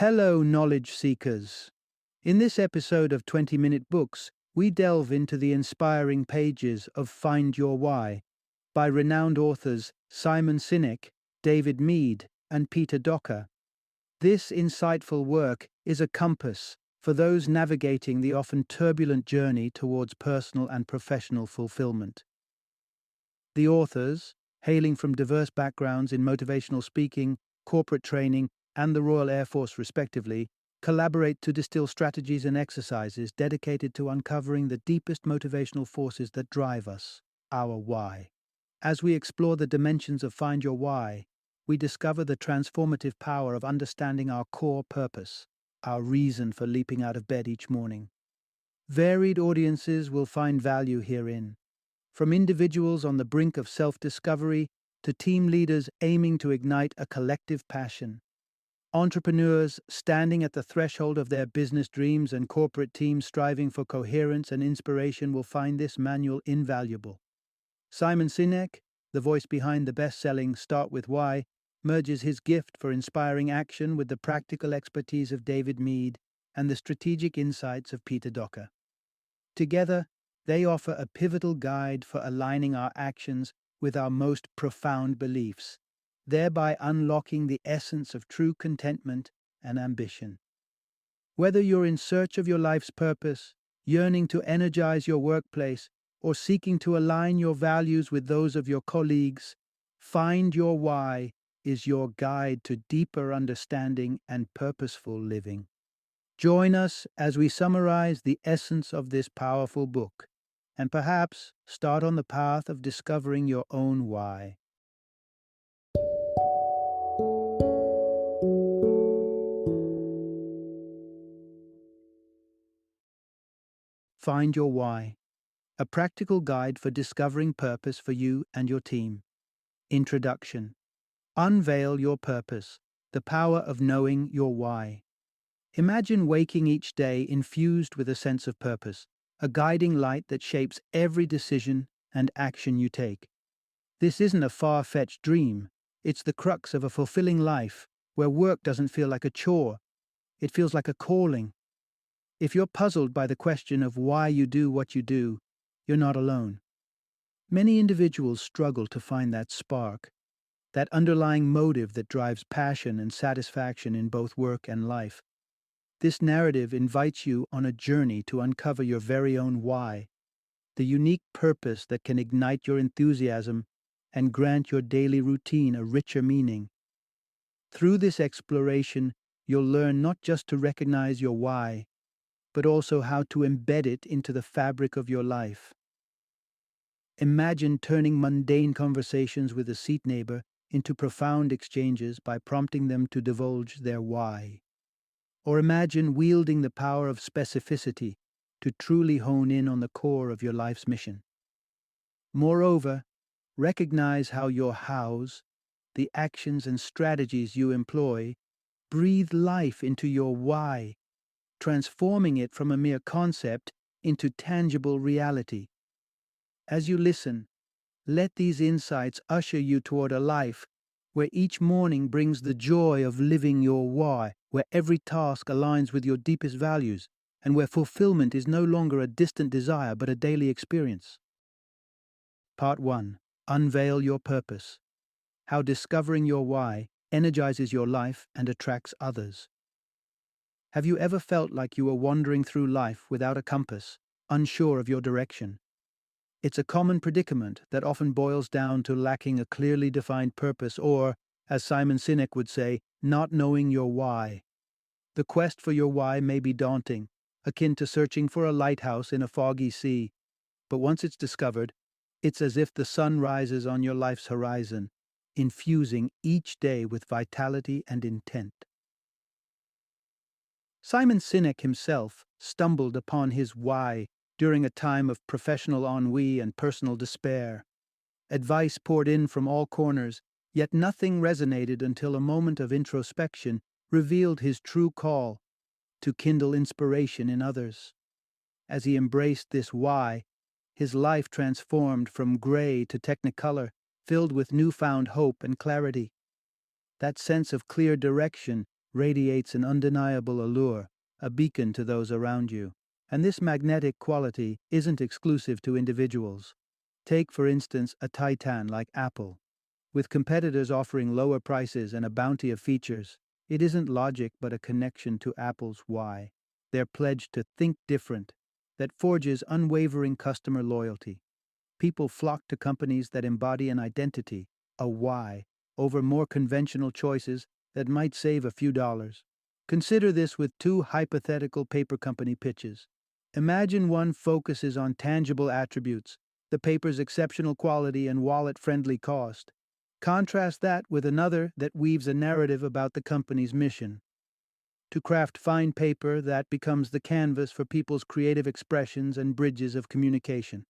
Hello, knowledge seekers. In this episode of 20-Minute Books, we delve into the inspiring pages of Find Your Why by renowned authors Simon Sinek, David Mead, and Peter Docker. This insightful work is a compass for those navigating the often turbulent journey towards personal and professional fulfillment. The authors, hailing from diverse backgrounds in motivational speaking, corporate training, and the Royal Air Force respectively, collaborate to distill strategies and exercises dedicated to uncovering the deepest motivational forces that drive us, our why. As we explore the dimensions of Find Your Why, we discover the transformative power of understanding our core purpose, our reason for leaping out of bed each morning. Varied audiences will find value herein, from individuals on the brink of self-discovery to team leaders aiming to ignite a collective passion. Entrepreneurs standing at the threshold of their business dreams and corporate teams striving for coherence and inspiration will find this manual invaluable. Simon Sinek, the voice behind the best-selling Start With Why, merges his gift for inspiring action with the practical expertise of David Mead and the strategic insights of Peter Docker. Together, they offer a pivotal guide for aligning our actions with our most profound beliefs, thereby unlocking the essence of true contentment and ambition. Whether you're in search of your life's purpose, yearning to energize your workplace, or seeking to align your values with those of your colleagues, Find Your Why is your guide to deeper understanding and purposeful living. Join us as we summarize the essence of this powerful book, and perhaps start on the path of discovering your own why. Find Your Why, a practical guide for discovering purpose for you and your team. Introduction. Unveil your purpose, the power of knowing your why. Imagine waking each day infused with a sense of purpose, a guiding light that shapes every decision and action you take. This isn't a far-fetched dream. It's the crux of a fulfilling life, where work doesn't feel like a chore. It feels like a calling. If you're puzzled by the question of why you do what you do, you're not alone. Many individuals struggle to find that spark, that underlying motive that drives passion and satisfaction in both work and life. This narrative invites you on a journey to uncover your very own why, the unique purpose that can ignite your enthusiasm and grant your daily routine a richer meaning. Through this exploration, you'll learn not just to recognize your why, but also how to embed it into the fabric of your life. Imagine turning mundane conversations with a seat neighbor into profound exchanges by prompting them to divulge their why. Or imagine wielding the power of specificity to truly hone in on the core of your life's mission. Moreover, recognize how your hows, the actions and strategies you employ, breathe life into your why, transforming it from a mere concept into tangible reality. As you listen, let these insights usher you toward a life where each morning brings the joy of living your why, where every task aligns with your deepest values, and where fulfillment is no longer a distant desire but a daily experience. Part 1. Unveil your purpose. How discovering your why energizes your life and attracts others. Have you ever felt like you were wandering through life without a compass, unsure of your direction? It's a common predicament that often boils down to lacking a clearly defined purpose or, as Simon Sinek would say, not knowing your why. The quest for your why may be daunting, akin to searching for a lighthouse in a foggy sea, but once it's discovered, it's as if the sun rises on your life's horizon, infusing each day with vitality and intent. Simon Sinek himself stumbled upon his why during a time of professional ennui and personal despair. Advice poured in from all corners, yet nothing resonated until a moment of introspection revealed his true call: to kindle inspiration in others. As he embraced this why, his life transformed from gray to technicolor, filled with newfound hope and clarity. That sense of clear direction radiates an undeniable allure, a beacon to those around you. And this magnetic quality isn't exclusive to individuals. Take, for instance, a titan like Apple. With competitors offering lower prices and a bounty of features, it isn't logic but a connection to Apple's why, their pledge to think different, that forges unwavering customer loyalty. People flock to companies that embody an identity, a why, over more conventional choices that might save a few dollars. Consider this with two hypothetical paper company pitches. Imagine one focuses on tangible attributes, the paper's exceptional quality and wallet-friendly cost. Contrast that with another that weaves a narrative about the company's mission. To craft fine paper that becomes the canvas for people's creative expressions and bridges of communication.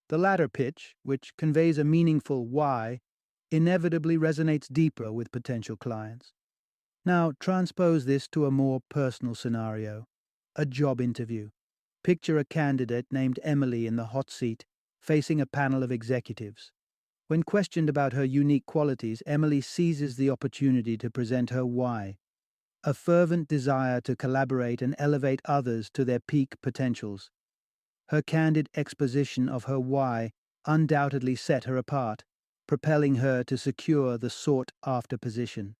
The latter pitch, which conveys a meaningful why, inevitably resonates deeper with potential clients. Now, transpose this to a more personal scenario, a job interview. Picture a candidate named Emily in the hot seat, facing a panel of executives. When questioned about her unique qualities, Emily seizes the opportunity to present her why, a fervent desire to collaborate and elevate others to their peak potentials. Her candid exposition of her why undoubtedly set her apart, propelling her to secure the sought-after position.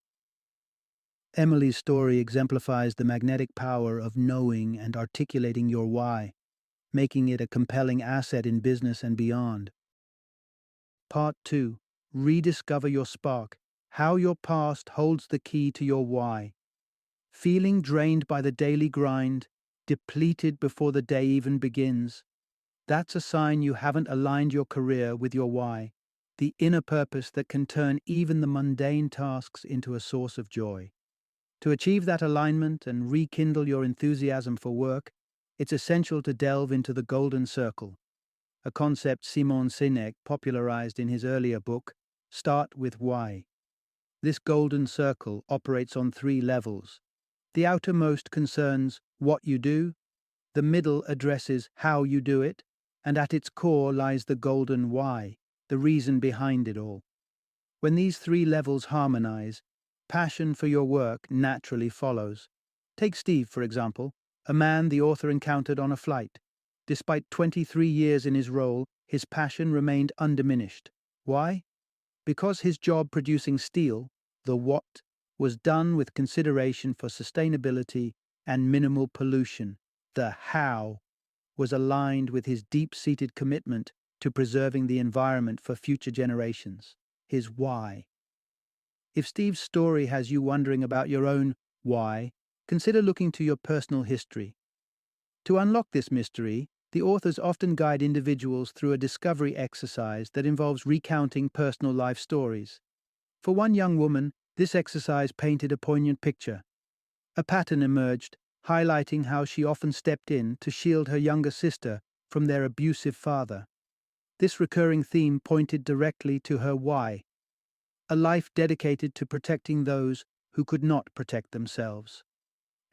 Emily's story exemplifies the magnetic power of knowing and articulating your why, making it a compelling asset in business and beyond. Part 2. Rediscover your spark, how your past holds the key to your why. Feeling drained by the daily grind, depleted before the day even begins. That's a sign you haven't aligned your career with your why, the inner purpose that can turn even the mundane tasks into a source of joy. To achieve that alignment and rekindle your enthusiasm for work, it's essential to delve into the golden circle, a concept Sinek popularized in his earlier book, Start with Why. This golden circle operates on three levels. The outermost concerns what you do, the middle addresses how you do it, and at its core lies the golden why, the reason behind it all. When these three levels harmonize, passion for your work naturally follows. Take Steve, for example, a man the author encountered on a flight. Despite 23 years in his role, his passion remained undiminished. Why? Because his job producing steel, the what, was done with consideration for sustainability and minimal pollution. The how was aligned with his deep-seated commitment to preserving the environment for future generations. His why. If Steve's story has you wondering about your own why, consider looking to your personal history. To unlock this mystery, the authors often guide individuals through a discovery exercise that involves recounting personal life stories. For one young woman, this exercise painted a poignant picture. A pattern emerged, highlighting how she often stepped in to shield her younger sister from their abusive father. This recurring theme pointed directly to her why, a life dedicated to protecting those who could not protect themselves.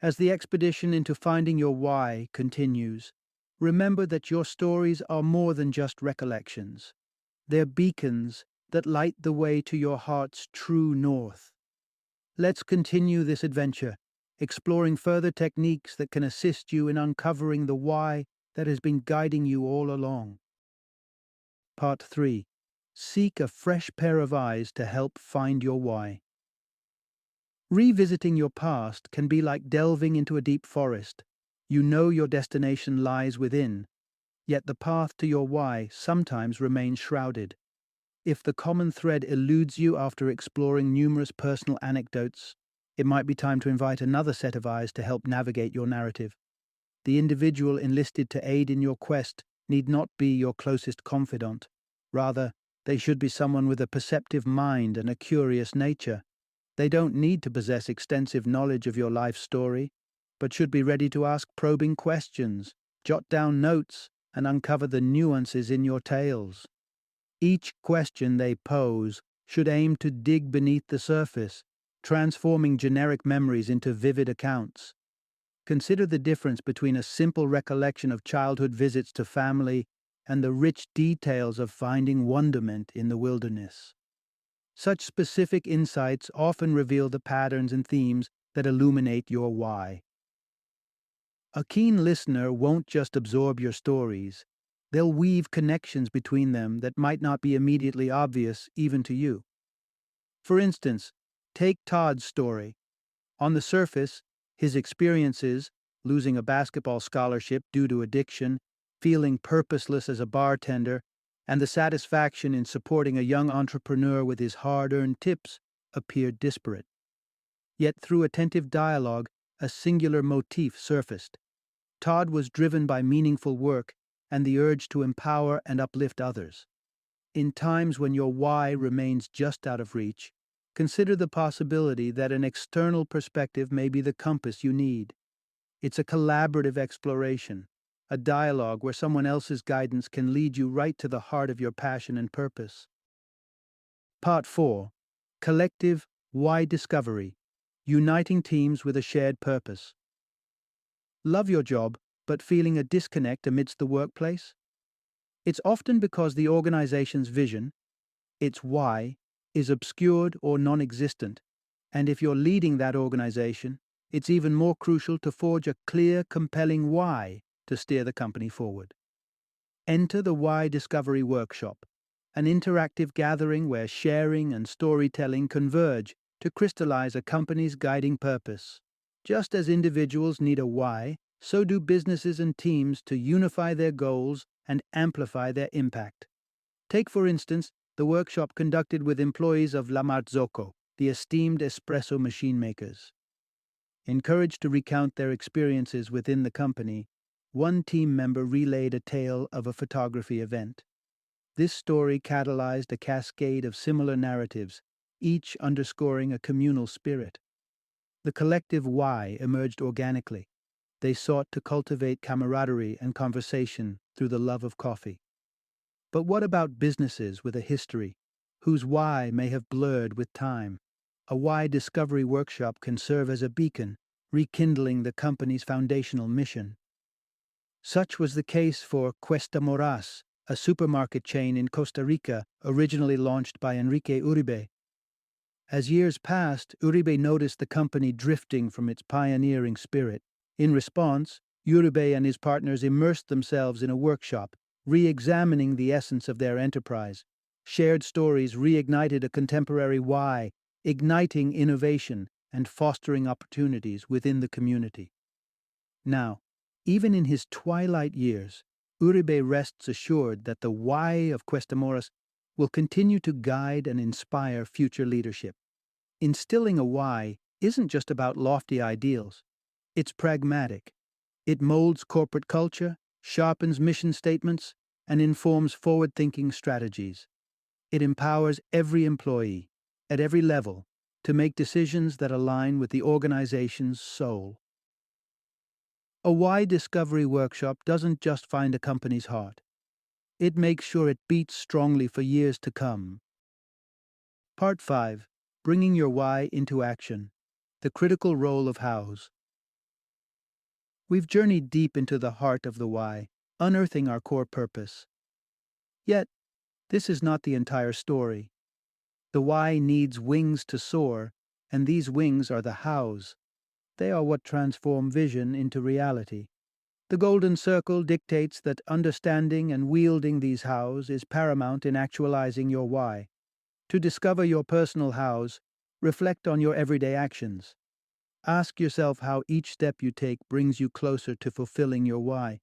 As the expedition into finding your why continues, remember that your stories are more than just recollections. They're beacons that light the way to your heart's true north. Let's continue this adventure, exploring further techniques that can assist you in uncovering the why that has been guiding you all along. Part 3. Seek a fresh pair of eyes to help find your why. Revisiting your past can be like delving into a deep forest. You know your destination lies within, yet the path to your why sometimes remains shrouded. If the common thread eludes you after exploring numerous personal anecdotes, it might be time to invite another set of eyes to help navigate your narrative. The individual enlisted to aid in your quest need not be your closest confidant. Rather, they should be someone with a perceptive mind and a curious nature. They don't need to possess extensive knowledge of your life story, but should be ready to ask probing questions, jot down notes, and uncover the nuances in your tales. Each question they pose should aim to dig beneath the surface, transforming generic memories into vivid accounts. Consider the difference between a simple recollection of childhood visits to family and the rich details of finding wonderment in the wilderness. Such specific insights often reveal the patterns and themes that illuminate your why. A keen listener won't just absorb your stories, they'll weave connections between them that might not be immediately obvious even to you. For instance, take Todd's story. On the surface, his experiences, losing a basketball scholarship due to addiction, feeling purposeless as a bartender, and the satisfaction in supporting a young entrepreneur with his hard-earned tips, appeared disparate. Yet through attentive dialogue, a singular motif surfaced. Todd was driven by meaningful work and the urge to empower and uplift others. In times when your why remains just out of reach, consider the possibility that an external perspective may be the compass you need. It's a collaborative exploration, a dialogue where someone else's guidance can lead you right to the heart of your passion and purpose. Part 4. Collective Why Discovery. Uniting teams with a shared purpose. Love your job, but feeling a disconnect amidst the workplace? It's often because the organization's vision, its why, is obscured or non-existent, and if you're leading that organization, it's even more crucial to forge a clear, compelling why to steer the company forward. Enter the Why Discovery Workshop, an interactive gathering where sharing and storytelling converge to crystallize a company's guiding purpose. Just as individuals need a why, so do businesses and teams to unify their goals and amplify their impact. Take, for instance, the workshop conducted with employees of La Marzocco, the esteemed espresso machine makers. Encouraged to recount their experiences within the company, one team member relayed a tale of a photography event. This story catalyzed a cascade of similar narratives, each underscoring a communal spirit. The collective why emerged organically. They sought to cultivate camaraderie and conversation through the love of coffee. But what about businesses with a history, whose why may have blurred with time? A why discovery workshop can serve as a beacon, rekindling the company's foundational mission. Such was the case for Cuesta Moras, a supermarket chain in Costa Rica originally launched by Enrique Uribe. As years passed, Uribe noticed the company drifting from its pioneering spirit. In response, Uribe and his partners immersed themselves in a workshop, re-examining the essence of their enterprise. Shared stories reignited a contemporary why, igniting innovation and fostering opportunities within the community. Now, even in his twilight years, Uribe rests assured that the why of Cuesta Moras will continue to guide and inspire future leadership. Instilling a why isn't just about lofty ideals. It's pragmatic. It molds corporate culture, sharpens mission statements, and informs forward-thinking strategies. It empowers every employee, at every level, to make decisions that align with the organization's soul. A why discovery workshop doesn't just find a company's heart. It makes sure it beats strongly for years to come. Part 5. Bringing your why into action. The critical role of hows. We've journeyed deep into the heart of the why, unearthing our core purpose. Yet, this is not the entire story. The why needs wings to soar, and these wings are the hows. They are what transform vision into reality. The Golden Circle dictates that understanding and wielding these hows is paramount in actualizing your why. To discover your personal hows, reflect on your everyday actions. Ask yourself how each step you take brings you closer to fulfilling your why.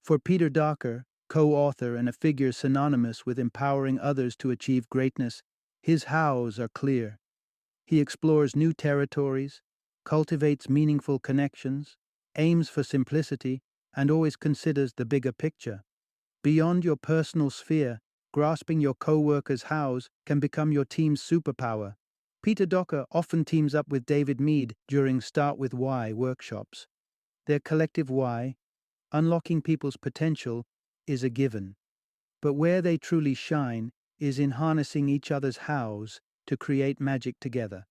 For Peter Docker, co-author and a figure synonymous with empowering others to achieve greatness, his hows are clear. He explores new territories, cultivates meaningful connections, aims for simplicity, and always considers the bigger picture. Beyond your personal sphere, grasping your co-workers' hows can become your team's superpower. Peter Docker often teams up with David Mead during Start With Why workshops. Their collective why, unlocking people's potential, is a given. But where they truly shine is in harnessing each other's hows to create magic together.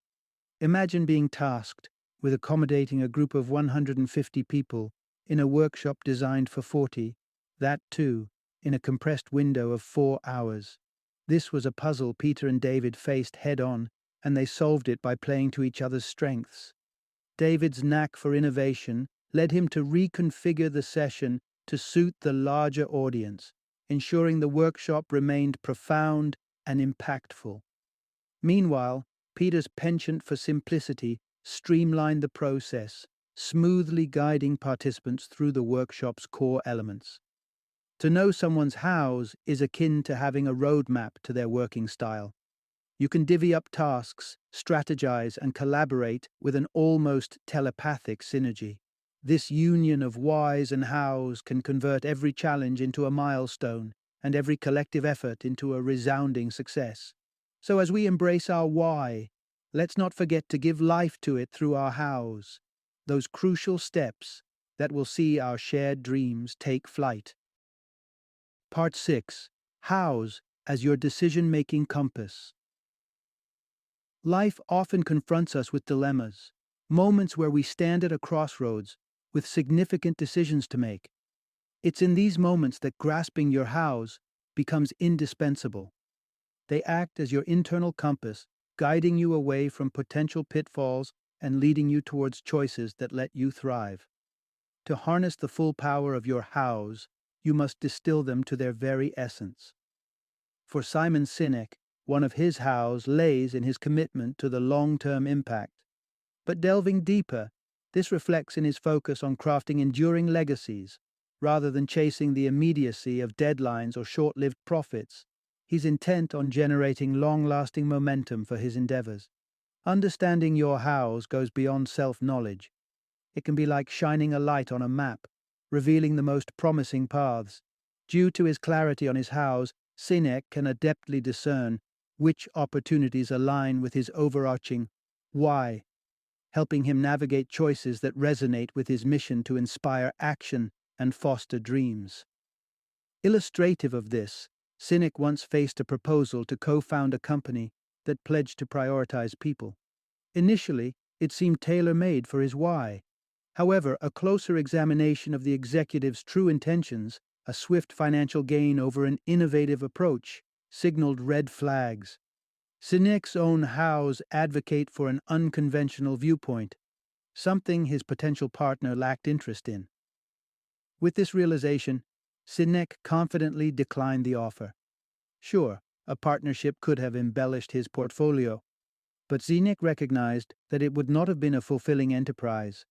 Imagine being tasked with accommodating a group of 150 people in a workshop designed for 40, that too, in a compressed window of 4 hours. This was a puzzle Peter and David faced head-on, and they solved it by playing to each other's strengths. David's knack for innovation led him to reconfigure the session to suit the larger audience, ensuring the workshop remained profound and impactful. Meanwhile, Peter's penchant for simplicity streamlined the process, smoothly guiding participants through the workshop's core elements. To know someone's hows is akin to having a roadmap to their working style. You can divvy up tasks, strategize, and collaborate with an almost telepathic synergy. This union of whys and hows can convert every challenge into a milestone and every collective effort into a resounding success. So as we embrace our why, let's not forget to give life to it through our hows, those crucial steps that will see our shared dreams take flight. Part 6. Hows as your decision-making compass. Life often confronts us with dilemmas, moments where we stand at a crossroads with significant decisions to make. It's in these moments that grasping your hows becomes indispensable. They act as your internal compass, guiding you away from potential pitfalls and leading you towards choices that let you thrive. To harness the full power of your hows, you must distill them to their very essence. For Simon Sinek, one of his hows lays in his commitment to the long-term impact. But delving deeper, this reflects in his focus on crafting enduring legacies, rather than chasing the immediacy of deadlines or short-lived profits. He's intent on generating long-lasting momentum for his endeavors. Understanding your hows goes beyond self-knowledge. It can be like shining a light on a map, revealing the most promising paths. Due to his clarity on his hows, Sinek can adeptly discern which opportunities align with his overarching why, helping him navigate choices that resonate with his mission to inspire action and foster dreams. Illustrative of this, Sinek once faced a proposal to co-found a company that pledged to prioritize people. Initially, it seemed tailor-made for his why. However, a closer examination of the executive's true intentions, a swift financial gain over an innovative approach, signaled red flags. Sinek's own hows advocate for an unconventional viewpoint, something his potential partner lacked interest in. With this realization, Sinek confidently declined the offer. Sure, a partnership could have embellished his portfolio, but Sinek recognized that it would not have been a fulfilling enterprise.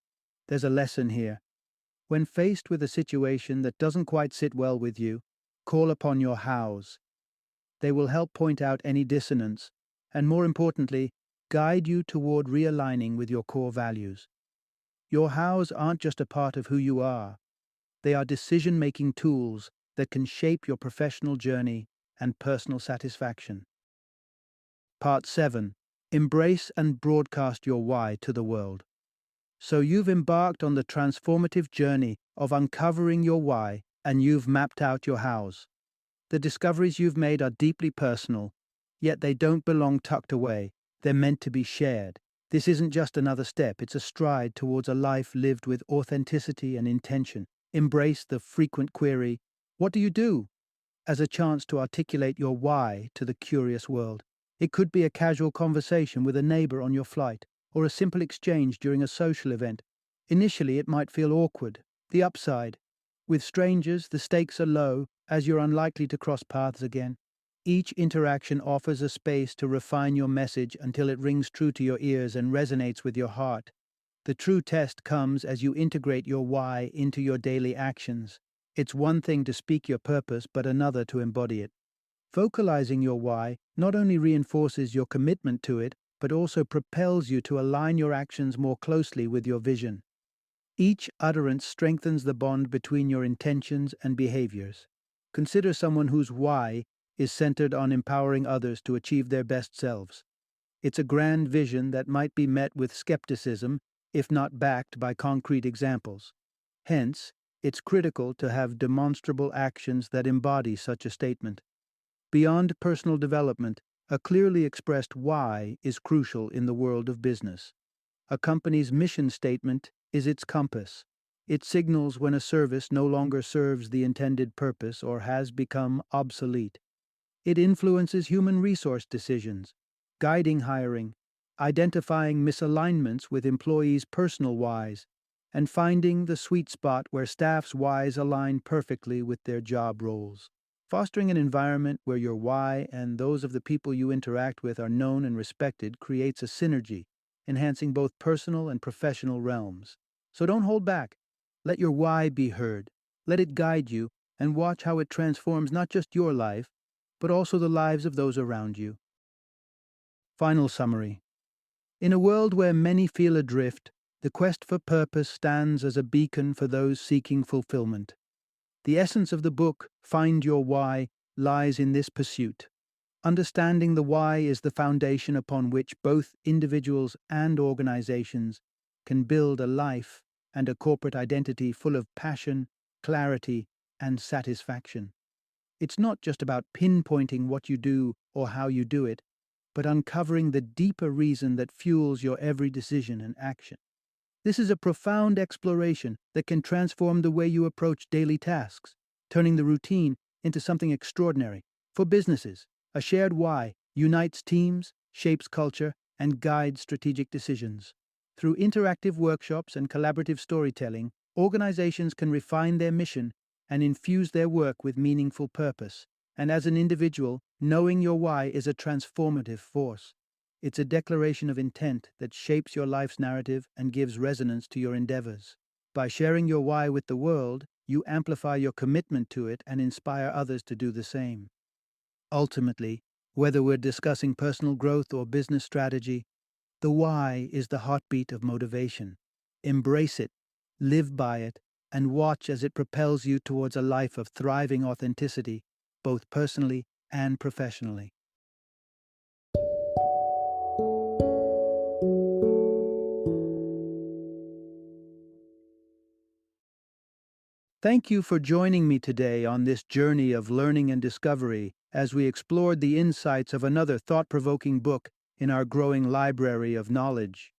There's a lesson here. When faced with a situation that doesn't quite sit well with you, call upon your hows. They will help point out any dissonance, and more importantly, guide you toward realigning with your core values. Your hows aren't just a part of who you are. They are decision-making tools that can shape your professional journey and personal satisfaction. Part 7. Embrace and broadcast your why to the world. So you've embarked on the transformative journey of uncovering your why, and you've mapped out your hows. The discoveries you've made are deeply personal, yet they don't belong tucked away. They're meant to be shared. This isn't just another step, it's a stride towards a life lived with authenticity and intention. Embrace the frequent query, "What do you do?" as a chance to articulate your why to the curious world. It could be a casual conversation with a neighbor on your flight, or a simple exchange during a social event. Initially, it might feel awkward. The upside: with strangers, the stakes are low, as you're unlikely to cross paths again. Each interaction offers a space to refine your message until it rings true to your ears and resonates with your heart. The true test comes as you integrate your why into your daily actions. It's one thing to speak your purpose, but another to embody it. Vocalizing your why not only reinforces your commitment to it, but also propels you to align your actions more closely with your vision. Each utterance strengthens the bond between your intentions and behaviors. Consider someone whose why is centered on empowering others to achieve their best selves. It's a grand vision that might be met with skepticism if not backed by concrete examples. Hence, it's critical to have demonstrable actions that embody such a statement. Beyond personal development, a clearly expressed why is crucial in the world of business. A company's mission statement is its compass. It signals when a service no longer serves the intended purpose or has become obsolete. It influences human resource decisions, guiding hiring, identifying misalignments with employees' personal whys, and finding the sweet spot where staff's whys align perfectly with their job roles. Fostering an environment where your why and those of the people you interact with are known and respected creates a synergy, enhancing both personal and professional realms. So don't hold back. Let your why be heard. Let it guide you, and watch how it transforms not just your life, but also the lives of those around you. Final summary. In a world where many feel adrift, the quest for purpose stands as a beacon for those seeking fulfillment. The essence of the book, Find Your Why, lies in this pursuit. Understanding the why is the foundation upon which both individuals and organizations can build a life and a corporate identity full of passion, clarity, and satisfaction. It's not just about pinpointing what you do or how you do it, but uncovering the deeper reason that fuels your every decision and action. This is a profound exploration that can transform the way you approach daily tasks, turning the routine into something extraordinary. For businesses, a shared why unites teams, shapes culture, and guides strategic decisions. Through interactive workshops and collaborative storytelling, organizations can refine their mission and infuse their work with meaningful purpose. And as an individual, knowing your why is a transformative force. It's a declaration of intent that shapes your life's narrative and gives resonance to your endeavors. By sharing your why with the world, you amplify your commitment to it and inspire others to do the same. Ultimately, whether we're discussing personal growth or business strategy, the why is the heartbeat of motivation. Embrace it, live by it, and watch as it propels you towards a life of thriving authenticity, both personally and professionally. Thank you for joining me today on this journey of learning and discovery as we explored the insights of another thought-provoking book in our growing library of knowledge.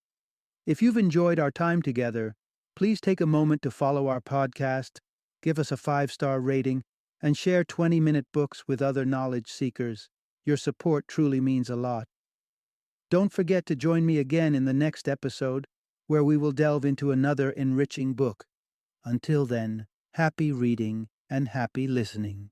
If you've enjoyed our time together, please take a moment to follow our podcast, give us a 5-star rating, and share 20-minute books with other knowledge seekers. Your support truly means a lot. Don't forget to join me again in the next episode, where we will delve into another enriching book. Until then, happy reading and happy listening.